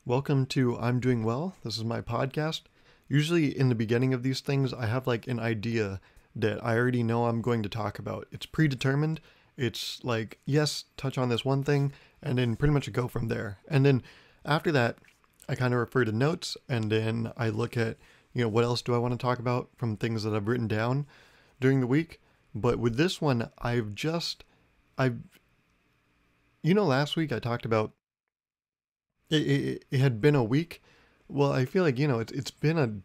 Welcome to I'm Doing Well. This is my podcast. Usually in the beginning of these things, I have like an idea that I already know I'm going to talk about. It's predetermined. It's like, yes, touch on this one thing, and then pretty much go from there. And then after that, I kind of refer to notes, and then I look at, what else do I want to talk about from things that I've written down during the week. But with this one, I've, last week I talked about it had been a week. Well, I feel like it's been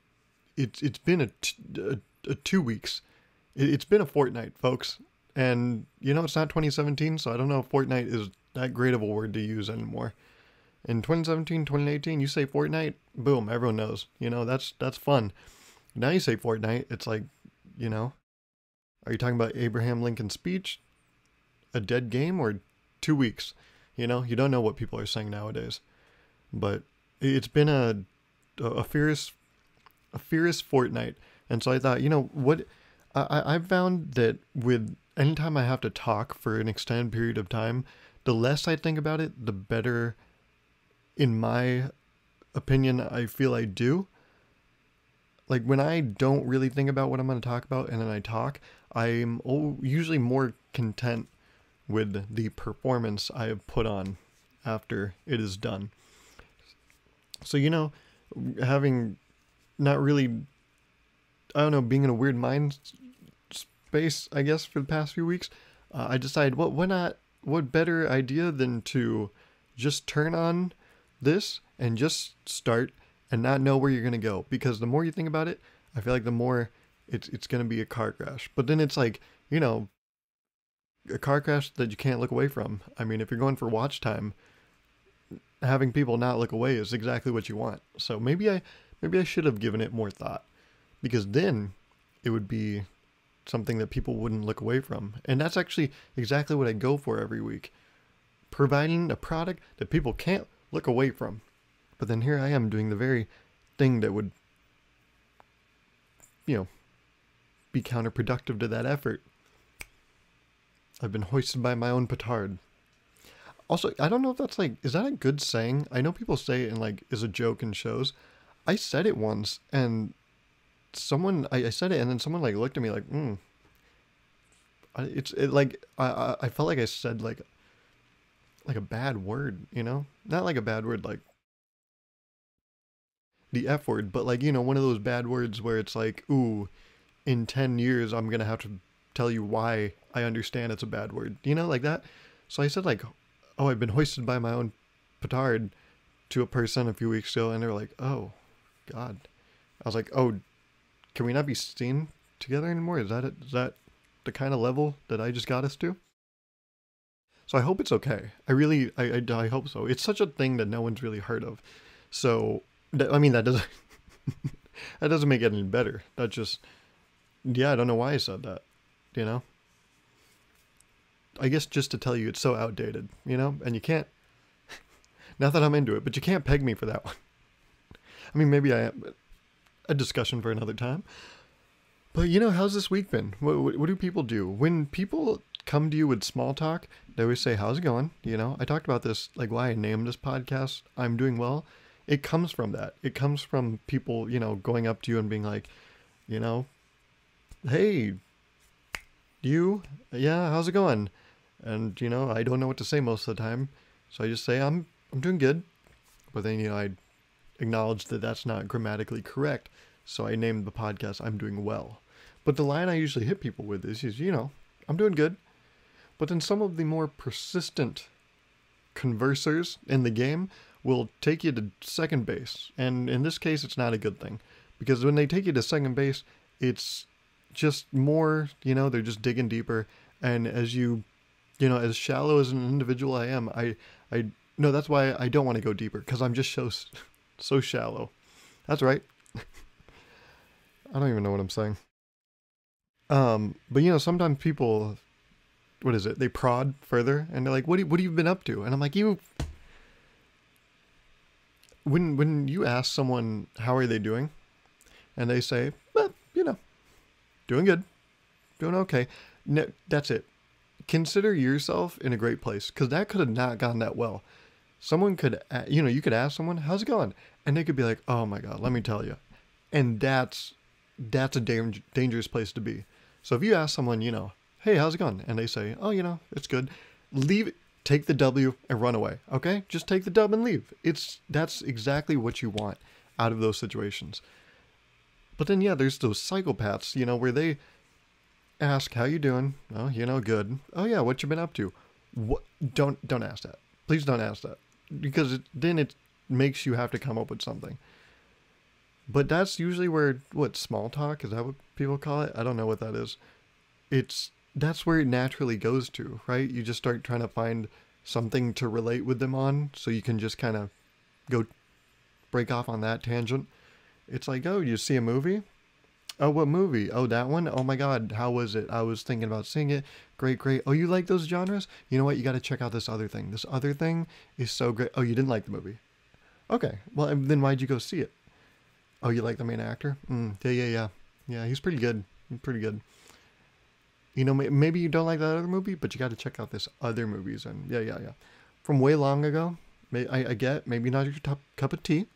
a 2 weeks. It's been a fortnight, folks. And it's not 2017, so I don't know if fortnight is that great of a word to use anymore. In 2017, 2018, you say fortnight, boom, everyone knows. That's fun. Now you say fortnight, it's like, are you talking about Abraham Lincoln's speech, a dead game, or 2 weeks? You don't know what people are saying nowadays. But it's been a fierce fortnight, and so I thought, what I've found that with anytime I have to talk for an extended period of time, the less I think about it, the better, in my opinion, I feel I do. Like when I don't really think about what I'm going to talk about and then I talk, I'm usually more content with the performance I have put on after it is done. So, having not really, I don't know, being in a weird mind space, I guess, for the past few weeks, I decided, what better idea than to just turn on this and just start and not know where you're going to go. Because the more you think about it, I feel like the more it's going to be a car crash. But then it's like, a car crash that you can't look away from. I mean, if you're going for watch time, having people not look away is exactly what you want. So maybe I should have given it more thought, because then it would be something that people wouldn't look away from. And that's actually exactly what I go for every week. Providing a product that people can't look away from. But then here I am doing the very thing that would, be counterproductive to that effort. I've been hoisted by my own petard. Also, I don't know if that's is that a good saying? I know people say it as a joke in shows. I said it once, and I said it, and then someone looked at me I felt like I said like a bad word, not like a bad word like the F word, but one of those bad words where it's like, ooh, in 10 years I'm gonna have to tell you why I understand it's a bad word, like that. So I said oh, I've been hoisted by my own petard to a person a few weeks ago, and they were like, oh, God. I was like, oh, can we not be seen together anymore? Is that it? Is that the kind of level that I just got us to? So I hope it's okay. I hope so. It's such a thing that no one's really heard of. So, that doesn't, that doesn't make it any better. That just, I don't know why I said that, I guess just to tell you it's so outdated, and you can't, not that I'm into it, but you can't peg me for that one. I mean, maybe I am, a discussion for another time. But how's this week been? What do people do? When people come to you with small talk, they always say, how's it going? I talked about this, why I named this podcast I'm Doing Well. It comes from that. It comes from people, going up to you and being like, hey, how's it going? And, I don't know what to say most of the time. So I just say, I'm doing good. But then, I acknowledge that that's not grammatically correct. So I named the podcast I'm Doing Well. But the line I usually hit people with is, I'm doing good. But then some of the more persistent conversers in the game will take you to second base. And in this case, it's not a good thing. Because when they take you to second base, it's just more, they're just digging deeper. And as as shallow as an individual I am, no, that's why I don't want to go deeper, because I'm just so shallow. That's right. I don't even know what I'm saying. But sometimes people, what is it? They prod further, and they're like, what have you been up to? And I'm like, when you ask someone, how are they doing? And they say, well, doing good, doing okay. No, that's it. Consider yourself in a great place, because that could have not gone that well. Someone could, you could ask someone, how's it going? And they could be like, oh my God, let me tell you. And that's a dangerous place to be. So if you ask someone, hey, how's it going? And they say, oh, it's good. Leave it, take the W and run away. Okay? Just take the W and leave. That's exactly what you want out of those situations. But then, yeah, there's those psychopaths, where they ask, how you doing? Oh, good. Oh yeah, what you been up to? What? Don't ask that. Please don't ask that. Because then it makes you have to come up with something. But that's usually where, small talk? Is that what people call it? I don't know what that is. That's where it naturally goes to, right? You just start trying to find something to relate with them on, so you can just kind of go break off on that tangent. It's like, oh, you see a movie? Oh, what movie? Oh, that one? Oh my God, how was it? I was thinking about seeing it. Great, great. Oh, you like those genres? You know what? You got to check out this other thing. This other thing is so great. Oh, you didn't like the movie? Okay, well, then why'd you go see it? Oh, you like the main actor? Yeah. Yeah, he's pretty good. Pretty good. Maybe you don't like that other movie, but you got to check out this other movies. And yeah. From way long ago, I get, maybe not your cup of tea,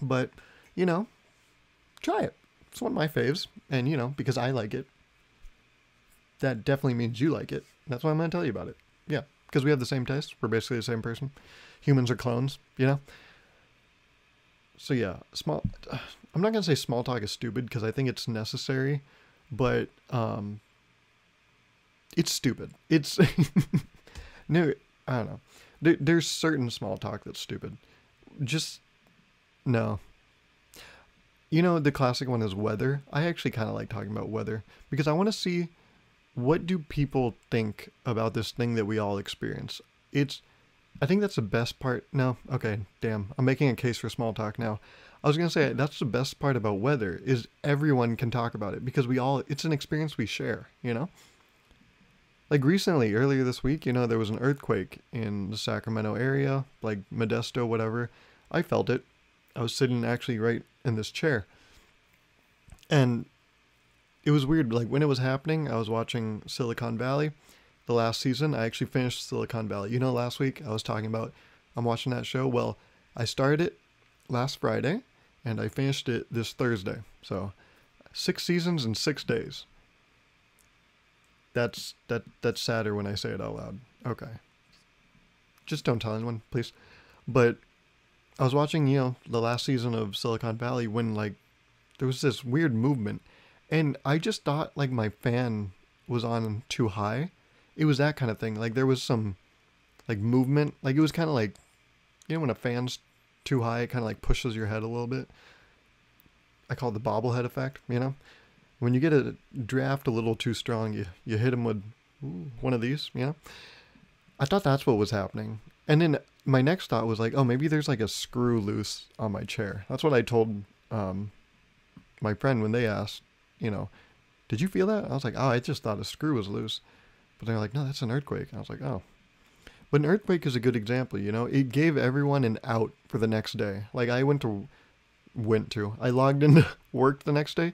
but, try it. It's one of my faves. And, because I like it, that definitely means you like it. That's why I'm going to tell you about it. Yeah, because we have the same taste. We're basically the same person. Humans are clones, So yeah, I'm not going to say small talk is stupid because I think it's necessary, but it's stupid. It's no, I don't know. There's certain small talk that's stupid. Just no. The classic one is weather. I actually kind of like talking about weather because I want to see what do people think about this thing that we all experience. I think that's the best part. No, okay, damn. I'm making a case for small talk now. I was going to say that's the best part about weather is everyone can talk about it because it's an experience we share, Like recently, earlier this week, there was an earthquake in the Sacramento area, like Modesto, whatever. I felt it. I was sitting actually right in this chair. And it was weird. Like when it was happening, I was watching Silicon Valley. The last season, I actually finished Silicon Valley. Last week I was talking about I'm watching that show. Well, I started it last Friday and I finished it this Thursday. So 6 seasons in 6 days. That's sadder when I say it out loud. Okay. Just don't tell anyone, please. But I was watching, the last season of Silicon Valley when there was this weird movement and I just thought my fan was on too high. It was that kind of thing. There was some movement. It was kind of when a fan's too high, it kind of pushes your head a little bit. I call it the bobblehead effect, When you get a draft a little too strong, you hit them with one of these, I thought that's what was happening. And then my next thought was oh, maybe there's a screw loose on my chair. That's what I told my friend when they asked, did you feel that? I was like, oh, I just thought a screw was loose. But they're like, no, that's an earthquake. I was like, oh. But an earthquake is a good example, It gave everyone an out for the next day. I I logged into work the next day.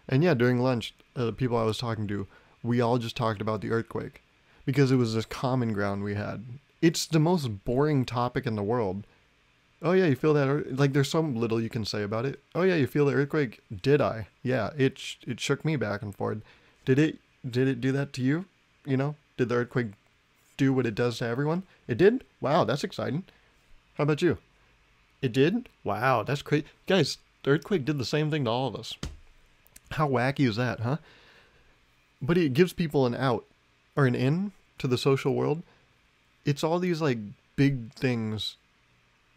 And yeah, during lunch, the people I was talking to, we all just talked about the earthquake. Because it was this common ground we had. It's the most boring topic in the world. Oh yeah, you feel that? There's so little you can say about it. Oh yeah, you feel the earthquake? Did I? Yeah, it shook me back and forth. Did it do that to you? Did the earthquake do what it does to everyone? It did? Wow, that's exciting. How about you? It did? Wow, that's crazy. Guys, the earthquake did the same thing to all of us. How wacky is that, huh? But it gives people an out or an in to the social world. It's all these big things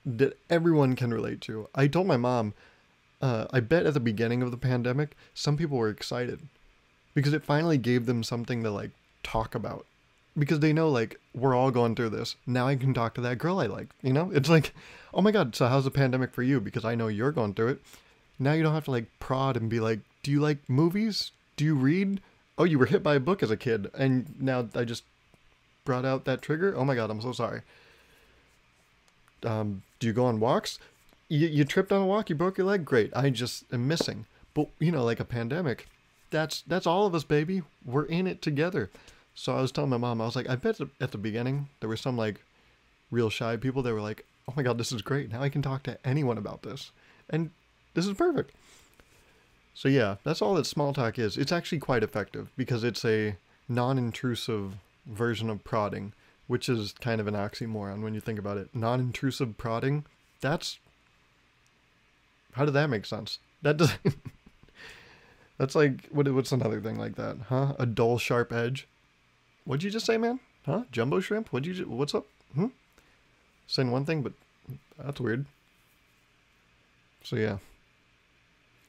that everyone can relate to. I told my mom, I bet at the beginning of the pandemic, some people were excited because it finally gave them something to talk about because they know we're all going through this. Now I can talk to that girl I like, It's oh my God, so how's the pandemic for you? Because I know you're going through it. Now you don't have to prod and be do you like movies? Do you read? Oh, you were hit by a book as a kid and now I just brought out that trigger. Oh my God, I'm so sorry. Do you go on walks? You tripped on a walk, you broke your leg. Great. I just am missing. But a pandemic, that's all of us, baby. We're in it together. So I was telling my mom, I was like, I bet at the beginning there was some real shy people that were like, oh my God, this is great. Now I can talk to anyone about this. And this is perfect. So yeah, that's all that small talk is. It's actually quite effective because it's a non-intrusive version of prodding, which is kind of an oxymoron when you think about it. Non-intrusive prodding, that's... How did that make sense? That doesn't... That's like, what's another thing like that, huh? A dull, sharp edge. What'd you just say, man? Huh? Jumbo shrimp? What's up? Saying one thing, but that's weird. So yeah.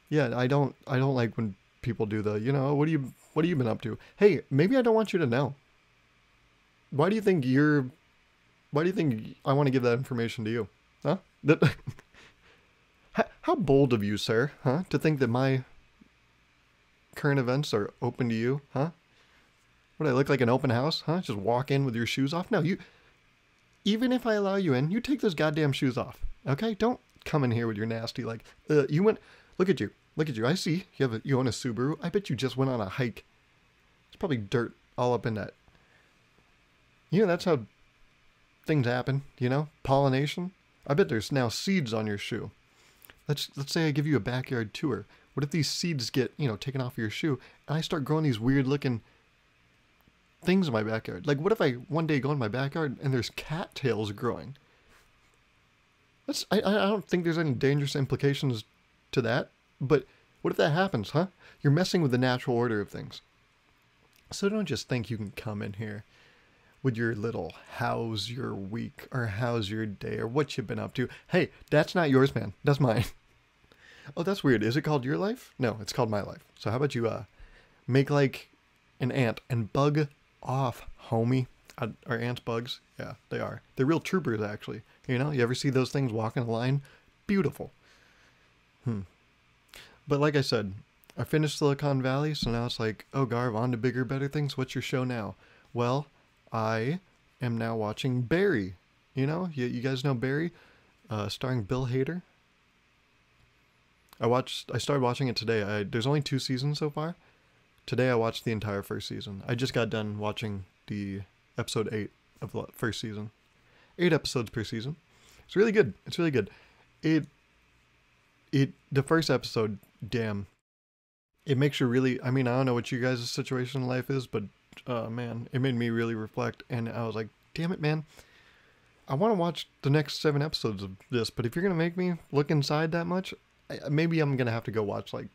Yeah, I don't like when people do the, what have you been up to? Hey, maybe I don't want you to know. Why do you think I want to give that information to you? Huh? How bold of you, sir, huh? To think that my current events are open to you, huh? What, I look like an open house, huh? Just walk in with your shoes off? No, even if I allow you in, you take those goddamn shoes off, okay? Don't come in here with your nasty, look at you, I see, you own a Subaru, I bet you just went on a hike. There's probably dirt all up in that. That's how things happen, pollination. I bet there's now seeds on your shoe. Let's say I give you a backyard tour. What if these seeds get, taken off your shoe, and I start growing these weird looking things in my backyard? Like, what if I one day go in my backyard and there's cattails growing? I don't think there's any dangerous implications to that, but what if that happens, huh? You're messing with the natural order of things. So don't just think you can come in here with your little how's your week or how's your day or what you've been up to. Hey, that's not yours, man. That's mine. Oh, that's weird. Is it called your life? No, it's called my life. So how about you make like an ant and bug off, homie? Are ants bugs? Yeah, they are. They're real troopers, actually. You ever see those things walking a line? Beautiful. But like I said, I finished Silicon Valley, so now it's like, oh, Garv, on to bigger, better things. What's your show now? Well, I am now watching Barry. You guys know Barry? Starring Bill Hader. I started watching it today. There's only 2 seasons so far. Today I watched the entire first season. I just got done watching the episode 8 of the first season. 8 episodes per season. It's really good. It's really good. The first episode, damn, it makes you really, I don't know what you guys' situation in life is, but man, it made me really reflect, and I was like, damn it, man. I want to watch the next 7 episodes of this, but if you're going to make me look inside that much, maybe I'm going to have to go watch, like,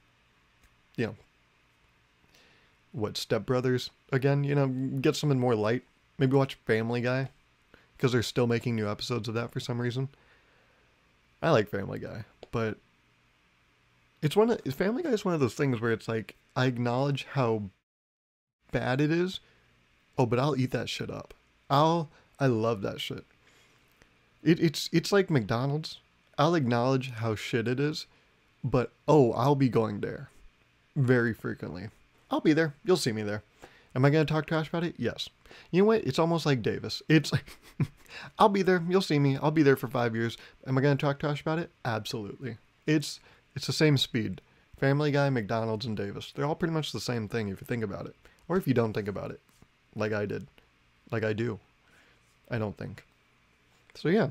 Step Brothers again, get something more light. Maybe watch Family Guy, because they're still making new episodes of that for some reason. I like Family Guy, but Family Guy is one of those things where it's like, I acknowledge how bad it is. Oh, but I'll eat that shit up. I love that shit. It's like McDonald's. I'll acknowledge how shit it is, but I'll be going there very frequently. I'll be there. You'll see me there. Am I going to talk trash about it? Yes. You know what? It's almost like Davis. It's like, I'll be there. You'll see me. I'll be there for 5 years. Am I going to talk trash about it? Absolutely. It's the same speed. Family Guy, McDonald's, and Davis. They're all pretty much the same thing if you think about it. Or if you don't think about it. Like I did. Like I do. I don't think. So yeah.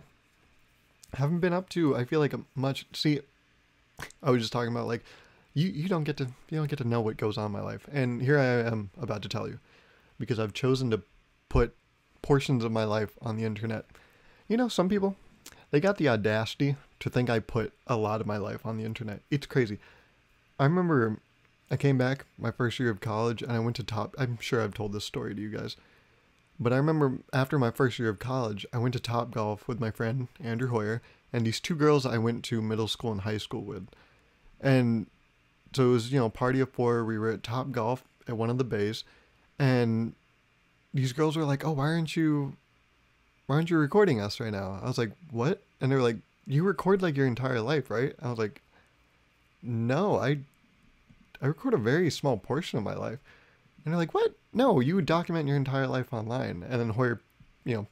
Haven't been up to, I feel like, much. See, I was just talking about, like, you don't get to know what goes on in my life. And here I am about to tell you. Because I've chosen to put portions of my life on the internet. Some people, they got the audacity to think I put a lot of my life on the internet. It's crazy. I remember I came back my first year of college and I went to I'm sure I've told this story to you guys. But I remember after my first year of college, I went to Topgolf with my friend Andrew Hoyer and these 2 girls I went to middle school and high school with. And so it was, party of 4. We were at Topgolf at one of the bays. And these girls were like, oh, why aren't you recording us right now? I was like, what? And they were like, you record like your entire life, right? I was like, no, I record a very small portion of my life. And they're like, what? No, you would document your entire life online. And then Hoyer,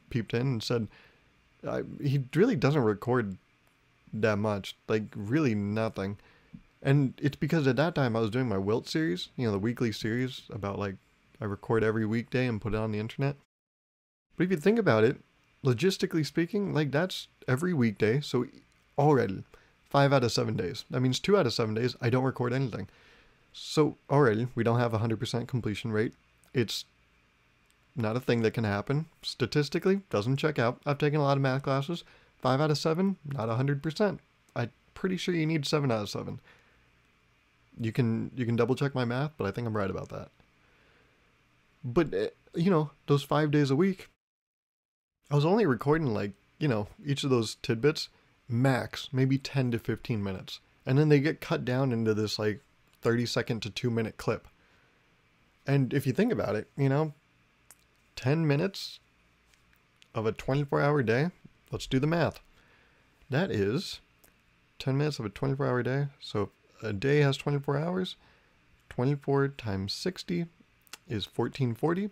peeped in and said, he really doesn't record that much, like really nothing. And it's because at that time I was doing my Wilt series, the weekly series about, like, I record every weekday and put it on the internet. But if you think about it, logistically speaking, like that's every weekday. So already 5 out of 7 days. That means 2 out of 7 days I don't record anything. So already we don't have a 100% completion rate. It's not a thing that can happen. Statistically, doesn't check out. I've taken a lot of math classes. 5 out of 7, not 100%. I'm pretty sure you need 7 out of 7. You can double check my math, but I think I'm right about that. But those 5 days a week, I was only recording like, each of those tidbits, max, maybe 10 to 15 minutes. And then they get cut down into this like 30-second to 2-minute clip. And if you think about it, 10 minutes of a 24-hour day, let's do the math. That is 10 minutes of a 24-hour day. So a day has 24 hours. 24 times 60 is 1440.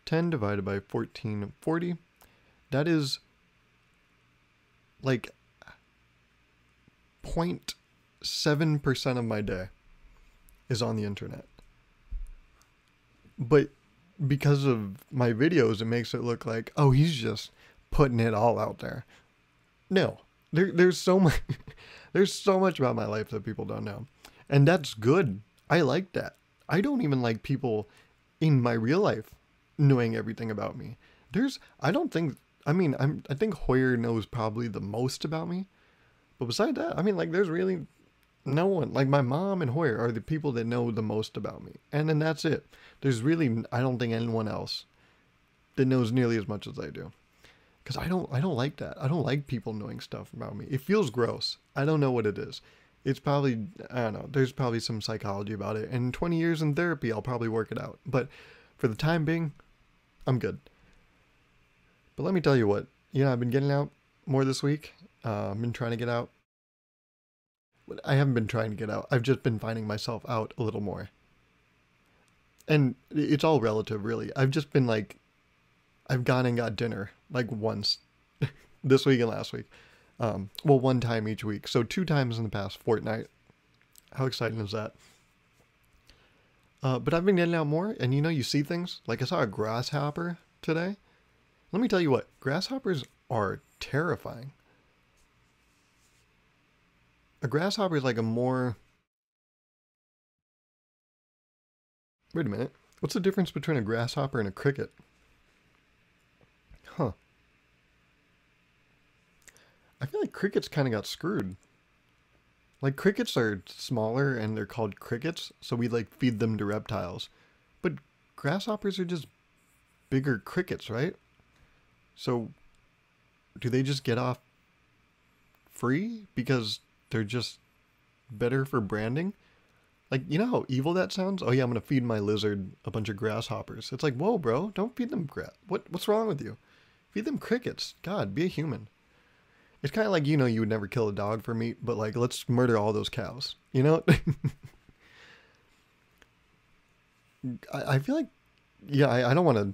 10 divided by 1440. That is like 0.7% of my day is on the internet. But because of my videos, it makes it look like, oh, he's just putting it all out there. No, there's so much, there's so much about my life that people don't know. And that's good. I like that. I don't even like people in my real life knowing everything about me. I think Hoyer knows probably the most about me. But beside that, there's really no one. Like my mom and Hoyer are the people that know the most about me. And then that's it. There's really, I don't think anyone else that knows nearly as much as I do. Because I don't like that. I don't like people knowing stuff about me. It feels gross. I don't know what it is. It's probably, I don't know, there's probably some psychology about it. And 20 years in therapy, I'll probably work it out. But for the time being, I'm good. But let me tell you what, I've been getting out more this week. I've been trying to get out. I haven't been trying to get out. I've just been finding myself out a little more. And it's all relative, really. I've just been like, I've gone and got dinner like once this week and last week. One time each week. So 2 times in the past fortnight. How exciting is that? But I've been getting out more, and you see things. Like I saw a grasshopper today. Let me tell you what, grasshoppers are terrifying. A grasshopper is like a more... Wait a minute. What's the difference between a grasshopper and a cricket? Huh. I feel like crickets kind of got screwed. Like crickets are smaller and they're called crickets, so we like feed them to reptiles. But grasshoppers are just bigger crickets, right? So do they just get off free because they're just better for branding? Like, you know how evil that sounds? Oh yeah, I'm gonna feed my lizard a bunch of grasshoppers. It's like, whoa, bro, don't feed them what's wrong with you? Feed them crickets. God, be a human. It's kind of like, you would never kill a dog for meat, but like, let's murder all those cows. I feel like, I don't want to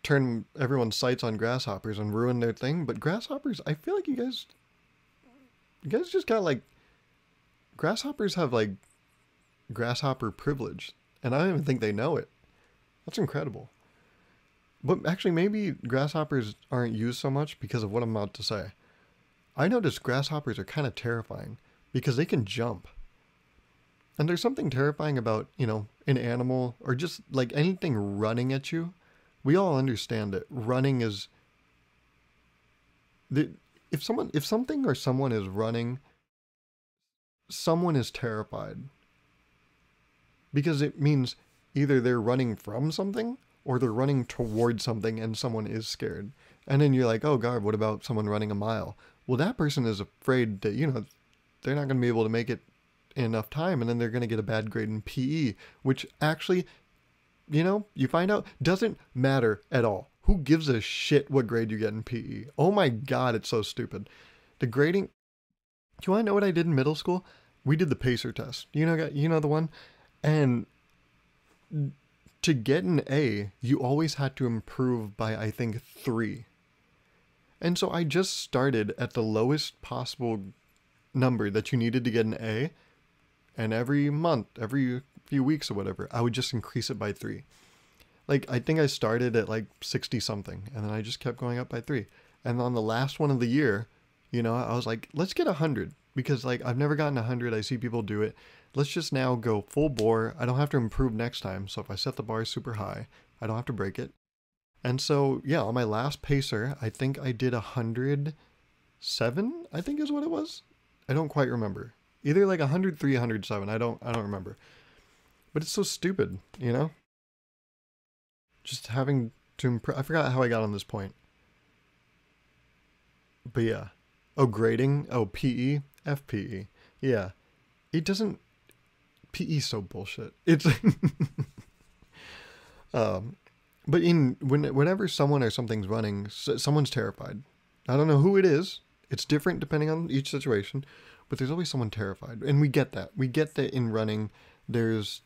turn everyone's sights on grasshoppers and ruin their thing, but grasshoppers, I feel like you guys just got like, grasshoppers have like grasshopper privilege, and I don't even think they know it. That's incredible. But actually, maybe grasshoppers aren't used so much because of what I'm about to say. I noticed grasshoppers are kind of terrifying because they can jump. And there's something terrifying about, an animal or just like anything running at you. We all understand that running is... If something or someone is running, someone is terrified. Because it means either they're running from something or they're running towards something and someone is scared. And then you're like, oh God, what about someone running a mile? Well, that person is afraid that, they're not going to be able to make it in enough time, and then they're going to get a bad grade in PE, which actually, you find out doesn't matter at all. Who gives a shit what grade you get in PE? Oh my God, it's so stupid. The grading, do you want to know what I did in middle school? We did the PACER test. You know the one? And to get an A, you always had to improve by, I think, 3. And so I just started at the lowest possible number that you needed to get an A. And every month, every few weeks or whatever, I would just increase it by 3. Like, I think I started at like 60 something, and then I just kept going up by 3. And on the last one of the year, I was like, let's get 100 because like I've never gotten 100. I see people do it. Let's just now go full bore. I don't have to improve next time. So if I set the bar super high, I don't have to break it. And so, yeah, on my last pacer, I think I did 107, I think is what it was. I don't quite remember. Either like 103, 107. I don't remember. But it's so stupid, Just having to improve. I forgot how I got on this point. But yeah. Oh, grading. Oh, PE. FPE. Yeah. It doesn't. PE's so bullshit. It's. um, but whenever someone or something's running, someone's terrified. I don't know who it is. It's different depending on each situation, but there's always someone terrified, and we get that. We get that in running, there's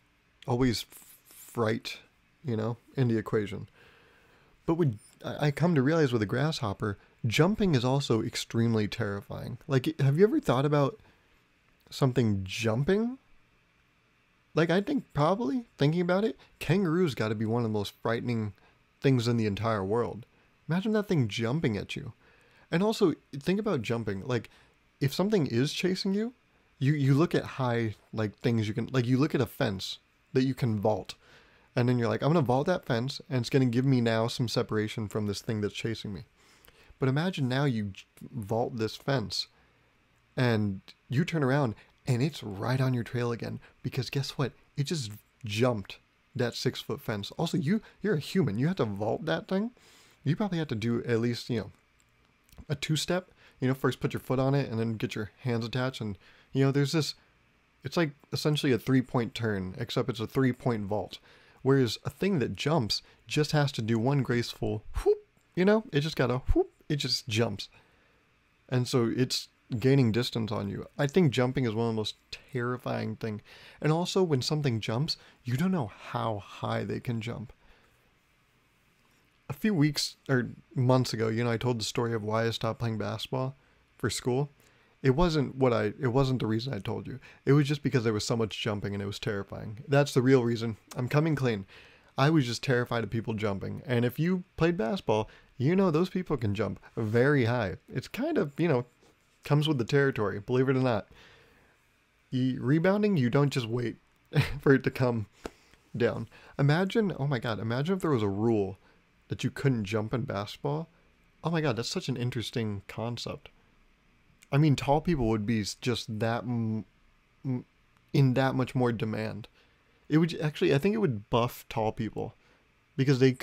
always fright, in the equation. But I come to realize with a grasshopper, jumping is also extremely terrifying. Like, have you ever thought about something jumping? Like, I think probably, thinking about it, kangaroos got to be one of the most frightening things in the entire world. Imagine that thing jumping at you. And also, think about jumping. Like, if something is chasing you, you look at high, like, things you can... Like, you look at a fence that you can vault. And then you're like, I'm going to vault that fence, and it's going to give me now some separation from this thing that's chasing me. But imagine now you vault this fence, and you turn around, and it's right on your trail again. Because guess what? It just jumped that 6-foot fence. Also, you're a human. You have to vault that thing. You probably have to do at least, a 2-step. First put your foot on it, and then get your hands attached. And, there's this... It's like essentially a 3-point turn, except it's a 3-point vault. Whereas a thing that jumps just has to do one graceful whoop, it just got a whoop, it just jumps. And so it's gaining distance on you. I think jumping is one of the most terrifying things. And also when something jumps, you don't know how high they can jump. A few weeks or months ago, I told the story of why I stopped playing basketball for school. It wasn't the reason I told you. It was just because there was so much jumping and it was terrifying. That's the real reason. I'm coming clean. I was just terrified of people jumping. And if you played basketball, those people can jump very high. It's kind of, comes with the territory, believe it or not. Rebounding, you don't just wait for it to come down. Imagine if there was a rule that you couldn't jump in basketball. Oh my God, that's such an interesting concept. I mean, tall people would be just that in that much more demand. It would actually, I think it would buff tall people because they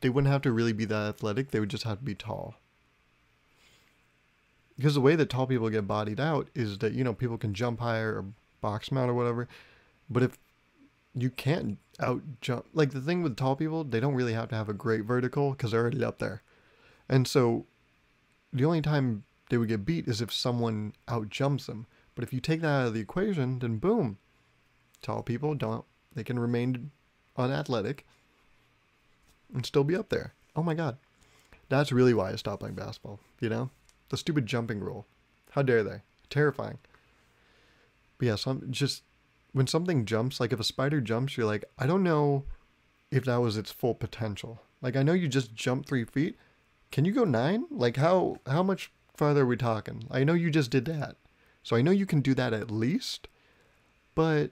wouldn't have to really be that athletic. They would just have to be tall. Because the way that tall people get bodied out is that, people can jump higher or box mount or whatever. But if you can't out jump, like the thing with tall people, they don't really have to have a great vertical because they're already up there. And so the only time they would get beat is if someone out jumps them. But if you take that out of the equation, then boom, tall people they can remain unathletic and still be up there. Oh my God. That's really why I stopped playing basketball, The stupid jumping rule. How dare they? Terrifying. But yeah, when something jumps, like if a spider jumps, you're like, I don't know if that was its full potential. Like, I know you just jumped 3 feet. Can you go 9? Like, how much farther are we talking? I know you just did that. So I know you can do that at least. But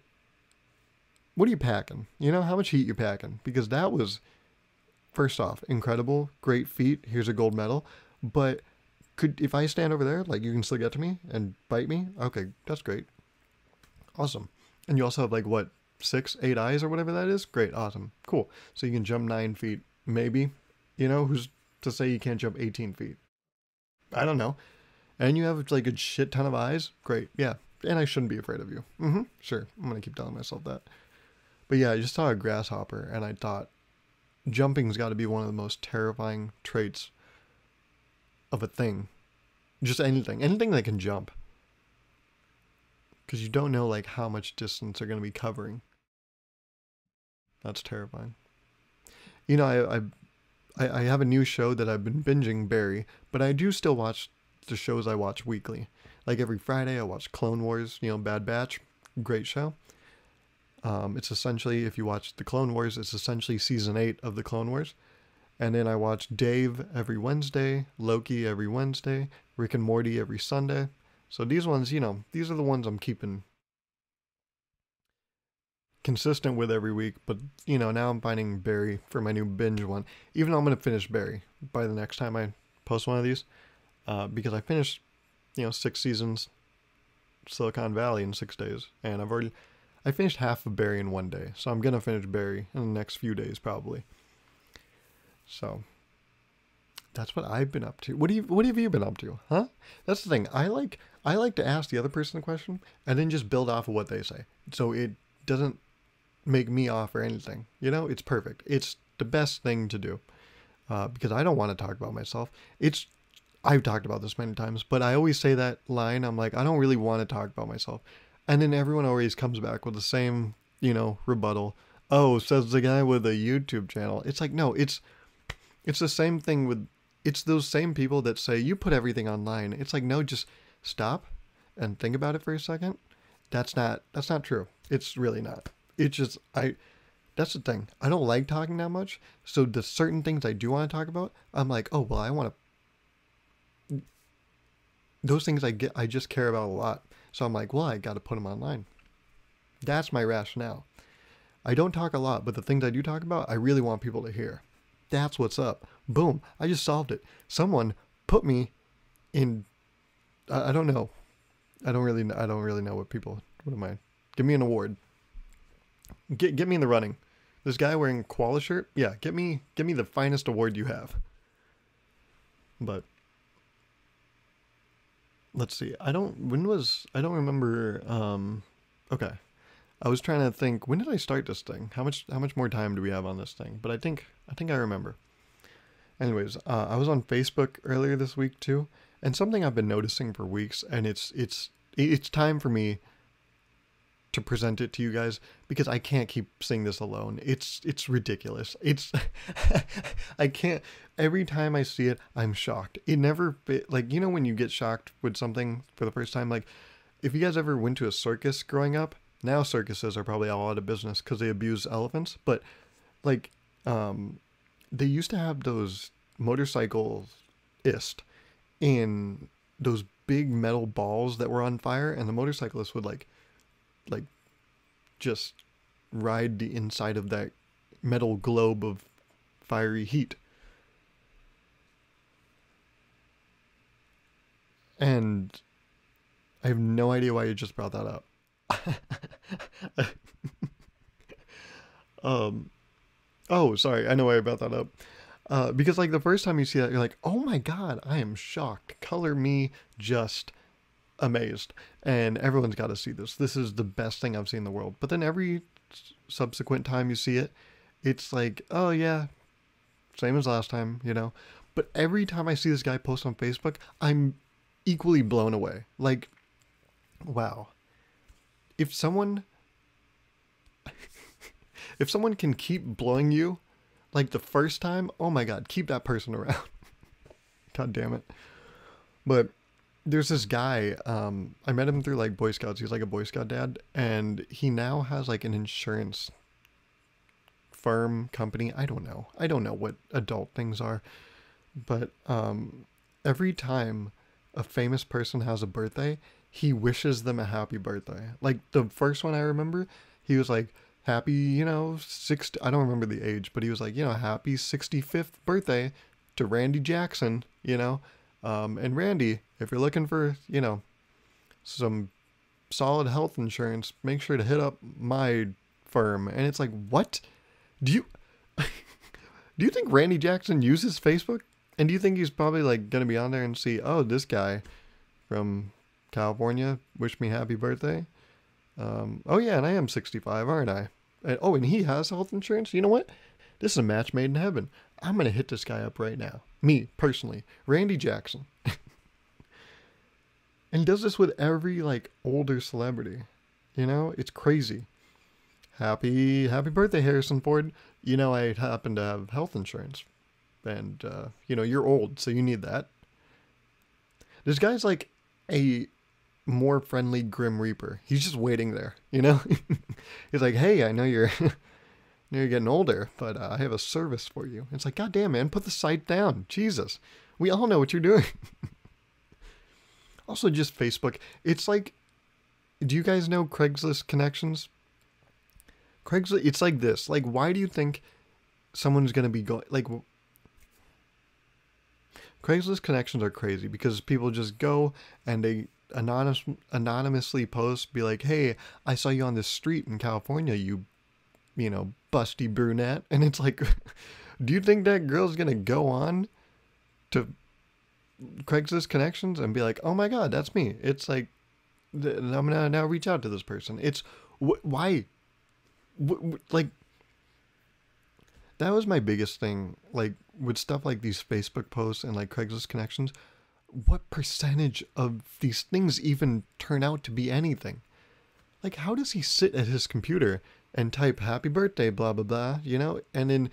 what are you packing? How much heat you packing? Because that was, first off, incredible. Great feat. Here's a gold medal. But if I stand over there, like, you can still get to me and bite me? Okay, that's great. Awesome. And you also have, like, what, 6, 8 eyes or whatever that is? Great, awesome, cool. So you can jump 9 feet, maybe. Who's to say you can't jump 18 feet? I don't know. And you have, like, a shit ton of eyes? Great, yeah. And I shouldn't be afraid of you. Sure, I'm going to keep telling myself that. But yeah, I just saw a grasshopper, and I thought, jumping's got to be one of the most terrifying traits of a thing. Just anything that can jump. Because you don't know, like, how much distance they're going to be covering. That's terrifying. I have a new show that I've been binging, Barry, but I do still watch the shows I watch weekly. Like every Friday I watch Clone Wars, Bad Batch, great show. It's essentially, if you watch the Clone Wars, it's essentially season 8 of the Clone Wars. And then I watch Dave every Wednesday, Loki every Wednesday, Rick and Morty every Sunday. So these ones, these are the ones I'm keeping consistent with every week. But, now I'm finding Barry for my new binge one. Even though I'm going to finish Barry by the next time I post one of these. Because I finished, 6 seasons, Silicon Valley in 6 days. And I finished half of Barry in 1 day. So I'm going to finish Barry in the next few days probably. So that's what I've been up to. What have you been up to? Huh? That's the thing. I like to ask the other person a question and then just build off of what they say. So it doesn't make me offer anything. It's perfect. It's the best thing to do. Because I don't want to talk about myself. I've talked about this many times, but I always say that line. I'm like, I don't really want to talk about myself. And then everyone always comes back with the same, rebuttal. Oh, says the guy with a YouTube channel. It's like, no, it's the same thing with, it's those same people that say, you put everything online. It's like, no, just stop and think about it for a second. That's not true. It's really not. It's just, that's the thing. I don't like talking that much. So the certain things I do want to talk about, I'm like, oh, well, I want to, those things I just care about a lot. So I'm like, well, I got to put them online. That's my rationale. I don't talk a lot, but the things I do talk about, I really want people to hear. That's what's up. Boom. I just solved it. Someone put me in, I don't know. I don't really know what am I? Give me an award. Get me in the running. This guy wearing a koala shirt? Yeah, get me the finest award you have. But let's see. I don't remember. Okay. I was trying to think, when did I start this thing? How much more time do we have on this thing? But I think I remember. Anyways, I was on Facebook earlier this week too, and something I've been noticing for weeks, and it's time for me to present it to you guys because I can't keep seeing this alone. It's ridiculous. I can't. Every time I see it, I'm shocked. It never, like, when you get shocked with something for the first time, like if you guys ever went to a circus growing up. Now circuses are probably all out of business because they abuse elephants. But like, they used to have those motorcyclists in those big metal balls that were on fire, and the motorcyclists would like just ride the inside of that metal globe of fiery heat. And I have no idea why you just brought that up. Oh, sorry. I know why I brought that up. Because like the first time you see that, you're like, oh my God, I am shocked. Color me just amazed. And everyone's got to see this. This is the best thing I've seen in the world. But then every subsequent time you see it, it's like, oh yeah, same as last time, But every time I see this guy post on Facebook, I'm equally blown away. Like, wow. If someone can keep blowing you like the first time, oh my God, keep that person around. God damn it. But there's this guy, I met him through like Boy Scouts. He's like a Boy Scout dad, and he now has like an insurance firm company. I don't know what adult things are, but every time a famous person has a birthday, he wishes them a happy birthday. Like the first one I remember, he was like, happy, 60, I don't remember the age, but he was like, happy 65th birthday to Randy Jackson, and Randy, if you're looking for, some solid health insurance, make sure to hit up my firm. And it's like, what? Do you think Randy Jackson uses Facebook? And do you think he's probably like going to be on there and see, oh, this guy from California, wish me happy birthday. Oh yeah, and I am 65, aren't I? And he has health insurance. You know what? This is a match made in heaven. I'm gonna hit this guy up right now. Me, personally. Randy Jackson. And does this with every like older celebrity. It's crazy. Happy birthday, Harrison Ford. I happen to have health insurance. And you're old, so you need that. This guy's like a more friendly Grim Reaper. He's just waiting there, you know? He's like, hey, I know you're you're getting older, but I have a service for you. It's like, God damn, man, put the site down. Jesus. We all know what you're doing. Also, just Facebook. It's like, do you guys know Craigslist connections? Craigslist, it's like this. Like, why do you think someone's going to be going, like, Craigslist connections are crazy because people just go and they anonymously post, be like, hey, I saw you on this street in California, you know, busty brunette. And it's like, do you think that girl's going to go on to Craigslist connections and be like, oh my God, that's me? It's like, I'm going to now reach out to this person. It's, why? Like, that was my biggest thing, like, with stuff like these Facebook posts and, like, Craigslist connections. What percentage of these things even turn out to be anything? Like, how does he sit at his computer and type, happy birthday, blah, blah, blah, you know? And then,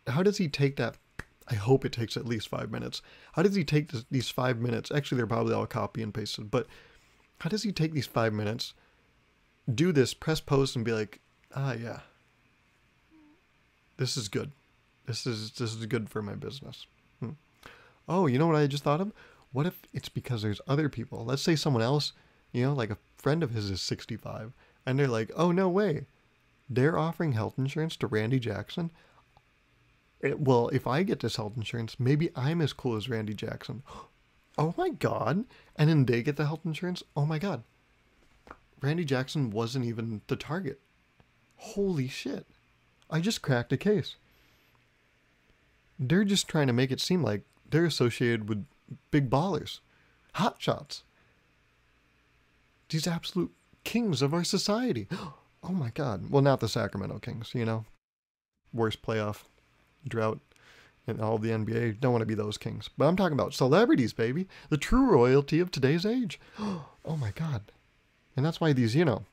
how does he take that? I hope it takes at least 5 minutes. How does he take these 5 minutes? Actually, they're probably all copy and pasted, but how does he take these 5 minutes, do this, press post, and be like, ah, yeah, this is good. This is good for my business. Oh, you know what I just thought of? What if it's because there's other people? Let's say someone else, you know, like a friend of his is 65, and they're like, oh, no way. They're offering health insurance to Randy Jackson. Well, if I get this health insurance, maybe I'm as cool as Randy Jackson. Oh my God. And then they get the health insurance. Oh my God. Randy Jackson wasn't even the target. Holy shit. I just cracked a case. They're just trying to make it seem like they're associated with big ballers, hot shots, these absolute kings of our society. Oh my God. Well, not the Sacramento Kings, you know, worst playoff drought in all of the NBA. Don't want to be those kings, but I'm talking about celebrities, baby, the true royalty of today's age. Oh my God. And that's why these, you know,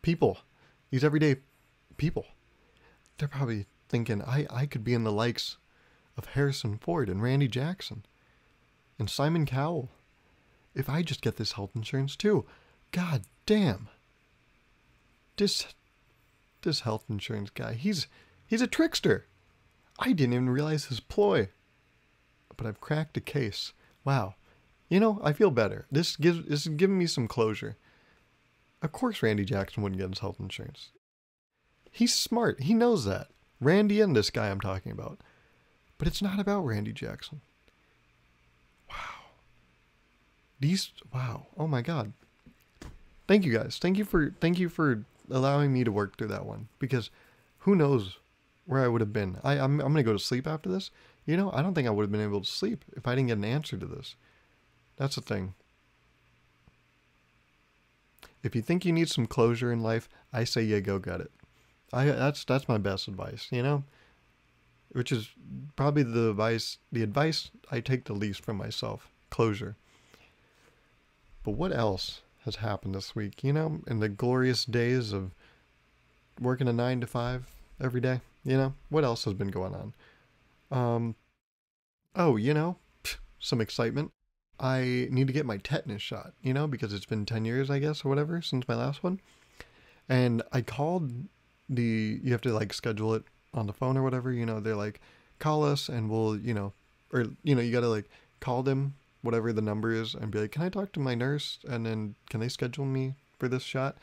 people, these everyday people, they're probably thinking, I could be in the likes of Harrison Ford and Randy Jackson and Simon Cowell if I just get this health insurance too. God damn. This health insurance guy, he's a trickster. I didn't even realize his ploy. But I've cracked a case. Wow. You know, I feel better. This is giving me some closure. Of course Randy Jackson wouldn't get his health insurance. He's smart. He knows that. Randy and this guy I'm talking about. But it's not about Randy Jackson. Wow. Wow. Oh my God. Thank you guys. Thank you for allowing me to work through that one. Because who knows where I would have been. I'm going to go to sleep after this. You know, I don't think I would have been able to sleep if I didn't get an answer to this. That's the thing. If you think you need some closure in life, I say yeah, go get it. That's my best advice, you know? Which is probably the advice I take the least from myself. Closure. But what else has happened this week, you know? In the glorious days of working a 9 to 5 every day, you know? What else has been going on? Oh, you know, some excitement. I need to get my tetanus shot, you know, because it's been 10 years, I guess, or whatever, since my last one. And I called you have to like schedule it on the phone or whatever, you know, they're like, call us and we'll, you know, or, you know, you got to like call them, whatever the number is, and be like, can I talk to my nurse? And then can they schedule me for this shot?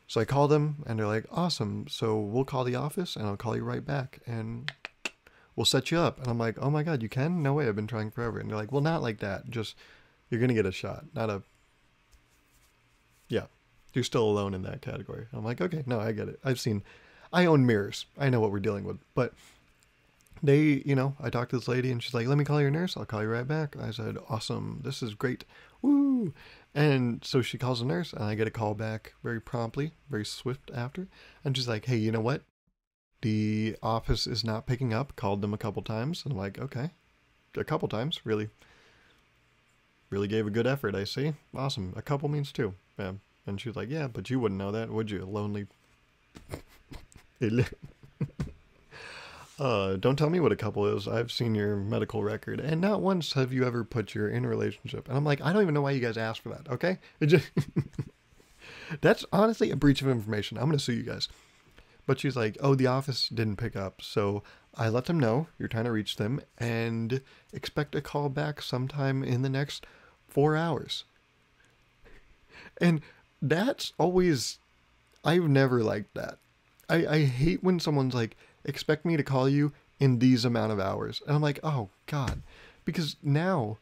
So I call them and they're like, awesome. So we'll call the office and I'll call you right back and we'll set you up. And I'm like, oh my God, you can? No way. I've been trying forever. And they're like, well, not like that. Just, you're going to get a shot, yeah, you're still alone in that category. I'm like, okay, no, I get it. I own mirrors. I know what we're dealing with. But they, you know, I talked to this lady and she's like, let me call your nurse. I'll call you right back. I said, awesome. This is great. Woo. And so she calls the nurse and I get a call back very promptly, very swift after. And she's like, hey, you know what? The office is not picking up. Called them a couple times. And I'm like, okay. A couple times. Really gave a good effort, I see. Awesome. A couple means two. Yeah. And she's like, yeah, but you wouldn't know that, would you? Lonely. Don't tell me what a couple is. I've seen your medical record, and not once have you ever put you're in a relationship. And I'm like, I don't even know why you guys asked for that, okay? That's honestly a breach of information. I'm going to sue you guys. But she's like, oh, the office didn't pick up. So I let them know you're trying to reach them and expect a call back sometime in the next 4 hours. And that's always, I've never liked that. I hate when someone's like, expect me to call you in these amount of hours. And I'm like, oh, God. Because now,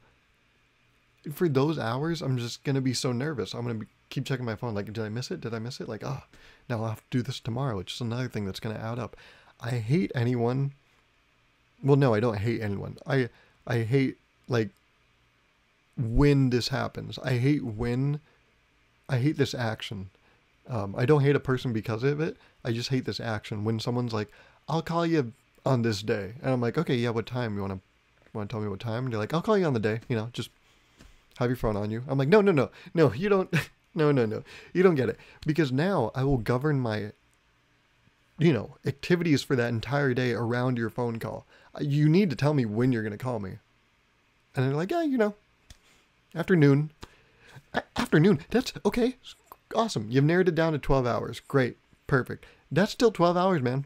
for those hours, I'm just going to be so nervous. I'm going to keep checking my phone. Like, did I miss it? Did I miss it? Like, oh, now I'll have to do this tomorrow, which is another thing that's going to add up. I hate anyone. Well, no, I don't hate anyone. I hate, like, when this happens. I hate this action. I don't hate a person because of it. I just hate this action. When someone's like, I'll call you on this day. And I'm like, okay, yeah, what time? You want to tell me what time? And they're like, I'll call you on the day. Just have your phone on you. I'm like, no, you don't. No. You don't get it. Because now I will govern my, activities for that entire day around your phone call. You need to tell me when you're going to call me. And they're like, yeah, afternoon. Afternoon. That's okay. Awesome. You've narrowed it down to 12 hours. Great. Perfect. That's still 12 hours, man.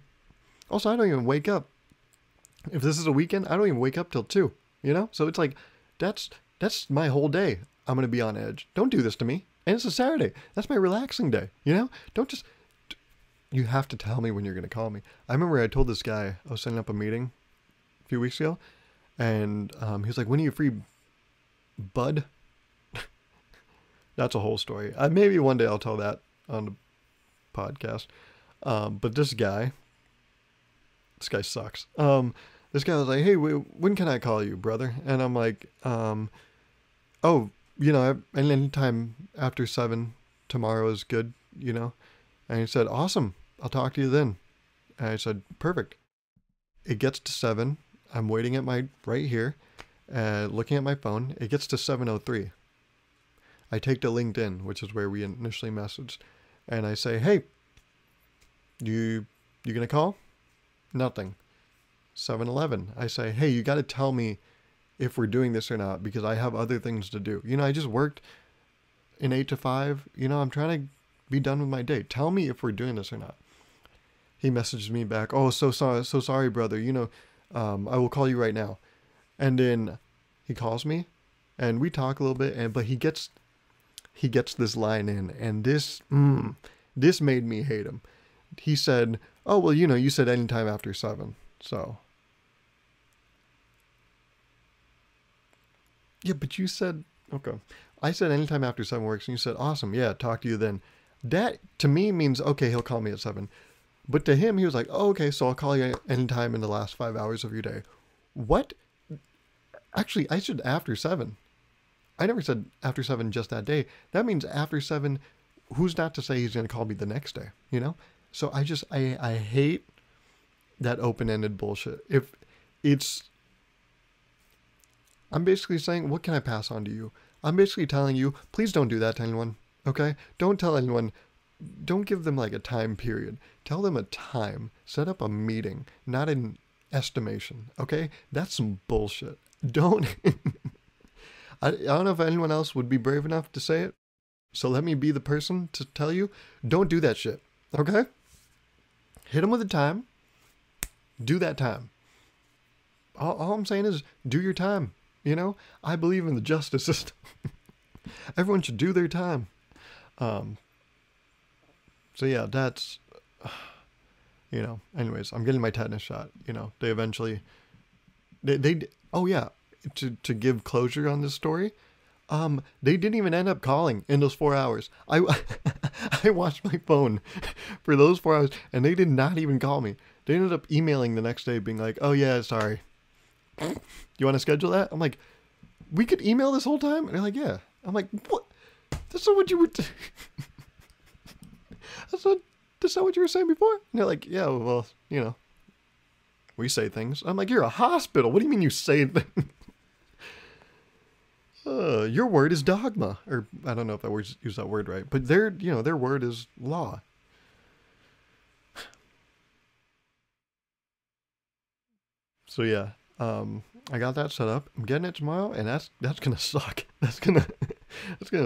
Also, I don't even wake up. If this is a weekend, I don't even wake up till 2, So it's like, that's my whole day. I'm going to be on edge. Don't do this to me. And it's a Saturday. That's my relaxing day, Don't just, you have to tell me when you're going to call me. I remember I told this guy, I was setting up a meeting a few weeks ago, and he was like, when are you free, bud? That's a whole story. Maybe one day I'll tell that on the podcast. But this guy sucks. This guy was like, hey, when can I call you, brother? And I'm like, oh, anytime after 7 tomorrow is good, And he said, awesome. I'll talk to you then. And I said, perfect. It gets to 7. I'm waiting at right here, looking at my phone. It gets to 7:03. I take to LinkedIn, which is where we initially messaged, and I say, hey, you gonna call? Nothing. 7:11. I say, hey, you got to tell me if we're doing this or not, because I have other things to do. I just worked in 8 to 5. I'm trying to be done with my day. Tell me if we're doing this or not. He messages me back, oh, so sorry, brother. I will call you right now. And then he calls me, and we talk a little bit, but he gets this line in, and this made me hate him. He said, oh, well, you said anytime after 7, so. Yeah, but you said, okay. I said anytime after 7 works, and you said, awesome, yeah, talk to you then. That, to me, means, okay, he'll call me at 7. But to him, he was like, oh, okay, so I'll call you anytime in the last 5 hours of your day. What? Actually, I said after 7. I never said after 7 just that day. That means after 7, who's not to say he's going to call me the next day, So I hate that open-ended bullshit. If it's, I'm basically saying, what can I pass on to you? I'm basically telling you, please don't do that to anyone, okay? Don't tell anyone, don't give them like a time period. Tell them a time. Set up a meeting, not an estimation, okay? That's some bullshit. Don't... I don't know if anyone else would be brave enough to say it. So let me be the person to tell you, don't do that shit. Okay? Hit them with a time. Do that time. All I'm saying is do your time. I believe in the justice system. Everyone should do their time. So yeah, that's, anyways, I'm getting my tetanus shot. They eventually, oh yeah. To give closure on this story, they didn't even end up calling in those 4 hours. I watched my phone for those 4 hours, and they did not even call me. They ended up emailing the next day being like, oh yeah, sorry. You want to schedule that? I'm like, we could email this whole time? And they're like, yeah. I'm like, what? That's not what you were... That's not what you were saying before? And they're like, yeah, well, we say things. I'm like, you're a hospital. What do you mean you say things? Your word is dogma, or I don't know if I use that word right, but their word is law. So yeah, I got that set up. I'm getting it tomorrow, and that's gonna suck. That's gonna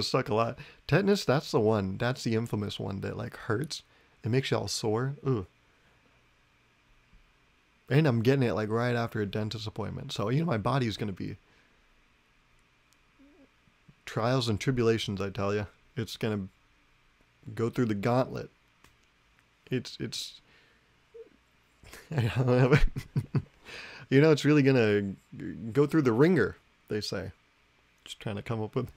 suck a lot. Tetanus, that's the one. That's the infamous one that like hurts. It makes you all sore. Ugh. And I'm getting it like right after a dentist appointment. So my body's gonna be trials and tribulations. I tell you, it's gonna go through the gauntlet. It's. I don't have it's really gonna go through the ringer. They say. Just trying to come up with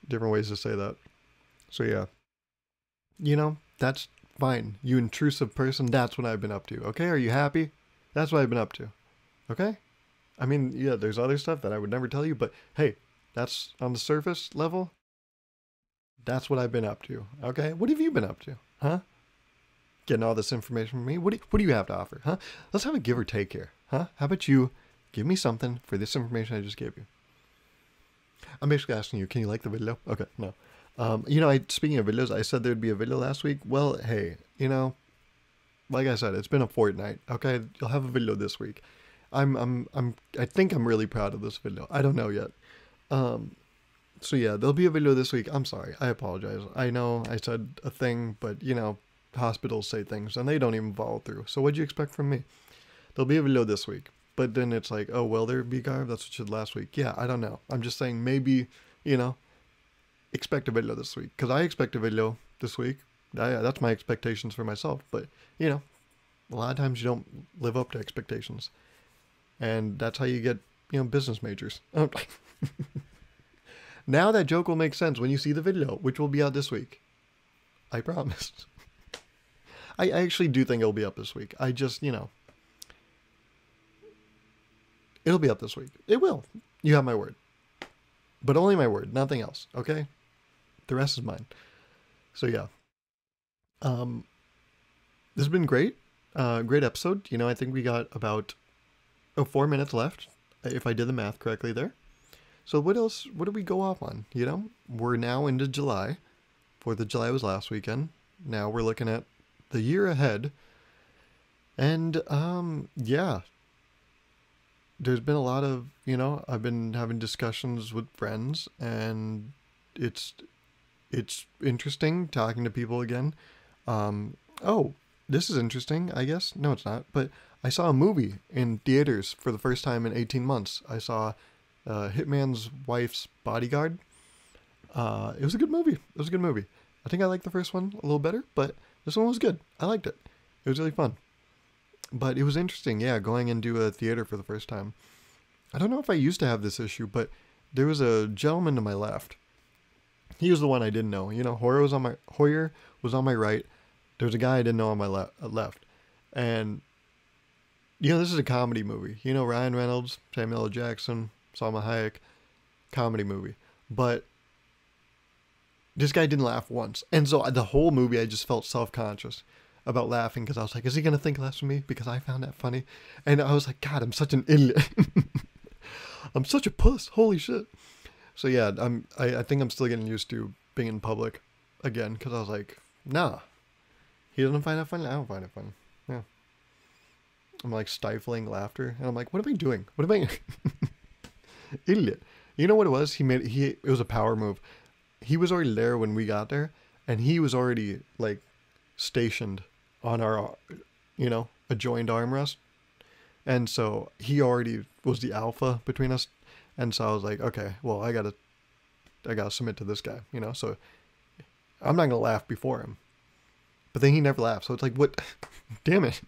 different ways to say that. So yeah, that's fine. You intrusive person, that's what I've been up to. Okay, are you happy? That's what I've been up to. Okay? I mean, yeah, there's other stuff that I would never tell you, but hey, that's on the surface level. That's what I've been up to. Okay? What have you been up to? Huh? Getting all this information from me? What do you have to offer? Huh? Let's have a give or take here. Huh? How about you give me something for this information I just gave you? I'm basically asking you, can you like the video? Okay, no. Speaking of videos, I said there'd be a video last week. Well, hey, like I said, it's been a fortnight. Okay, you'll have a video this week. I think I'm really proud of this video. I don't know yet. So yeah, there'll be a video this week. I'm sorry, I apologize. I know I said a thing, but hospitals say things and they don't even follow through. So what'd you expect from me? There'll be a video this week, but then it's like, oh, will there be, Gauruv? That's what you did last week. Yeah, I don't know. I'm just saying maybe, expect a video this week, because I expect a video this week. That's my expectations for myself. But a lot of times you don't live up to expectations, and that's how you get business majors. Now that joke will make sense when you see the video, which will be out this week. I promise. I actually do think it'll be up this week. I just it'll be up this week. It will. You have my word. But only my word, nothing else. Okay. The rest is mine. So yeah. This has been great. Great episode. I think we got about 4 minutes left, if I did the math correctly there. So what else? What did we go off on? We're now into July. 4th of July was last weekend. Now we're looking at the year ahead. And yeah. There's been a lot of, I've been having discussions with friends, and it's interesting talking to people again. Oh, this is interesting, I guess. No, it's not. But I saw a movie in theaters for the first time in 18 months. I saw Hitman's Wife's Bodyguard. It was a good movie. I think I liked the first one a little better, but this one was good. I liked it. It was really fun. But it was interesting, yeah, going into a theater for the first time. I don't know if I used to have this issue, but there was a gentleman to my left. He was the one I didn't know. Hoyer was on my right. There was a guy I didn't know on my left. And, this is a comedy movie. Ryan Reynolds, Samuel L. Jackson, Salma Hayek, comedy movie. But this guy didn't laugh once. And so the whole movie, I just felt self-conscious about laughing, because I was like, is he going to think less of me because I found that funny? And I was like, God, I'm such an idiot. I'm such a puss. Holy shit. So yeah, I think I'm still getting used to being in public again, because I was like, nah, he doesn't find that funny. I don't find it funny. Yeah. I'm like stifling laughter, and I'm like, what am I doing? What am I? Idiot. You know what it was? It was a power move. He was already there when we got there, and he was already like stationed on our, adjoined armrest. And so he already was the alpha between us. And so I was like, okay, well, I gotta submit to this guy, so I'm not gonna laugh before him. But then he never laughed. So it's like, what? Damn it.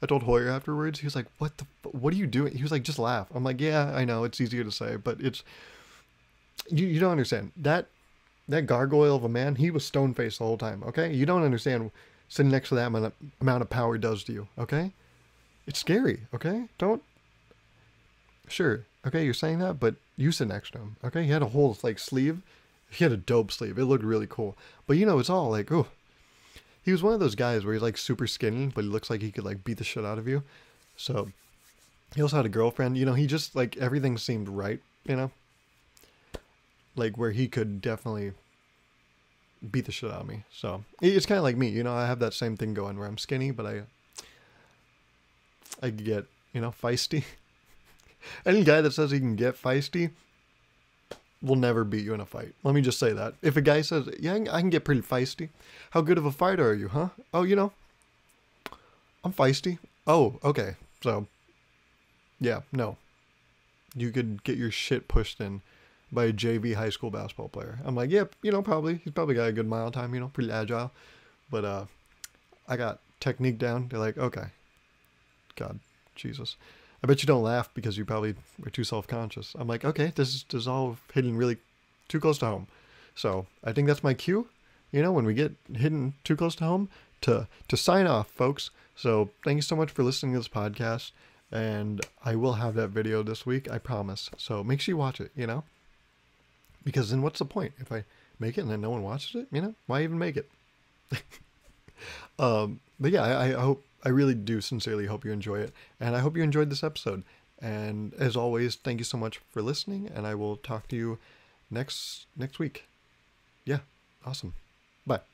I told Hoyer afterwards, he was like, what are you doing? He was like, just laugh. I'm like, yeah, I know, it's easier to say, but it's, you don't understand. That gargoyle of a man, he was stone-faced the whole time, okay? You don't understand sitting next to that amount of power does to you, okay? It's scary, okay? Sure, okay, you're saying that, but you sit next to him, okay? He had a whole, sleeve. He had a dope sleeve. It looked really cool. But, it's all like, oh. He was one of those guys where he's, super skinny, but he looks like he could, beat the shit out of you. So, he also had a girlfriend. He just, everything seemed right, where he could definitely beat the shit out of me. So it's kind of like me, I have that same thing going where I'm skinny, but I could get, feisty. Any guy that says he can get feisty will never beat you in a fight. Let me just say that. If a guy says, yeah, I can get pretty feisty. How good of a fighter are you, huh? Oh, I'm feisty. Oh, okay. So, yeah, no. You could get your shit pushed in by a JV high school basketball player. I'm like, yep, probably. He's probably got a good mile time, pretty agile. But I got technique down. They're like, okay. God, Jesus. I bet you don't laugh because you probably are too self-conscious. I'm like, okay, this is all hitting really too close to home. So I think that's my cue, when we get hitting too close to home, to sign off, folks. So thank you so much for listening to this podcast. And I will have that video this week, I promise. So make sure you watch it, Because then what's the point? If I make it and then no one watches it, why even make it? But yeah, I really do sincerely hope you enjoy it. And I hope you enjoyed this episode. And as always, thank you so much for listening. And I will talk to you next week. Yeah, awesome. Bye.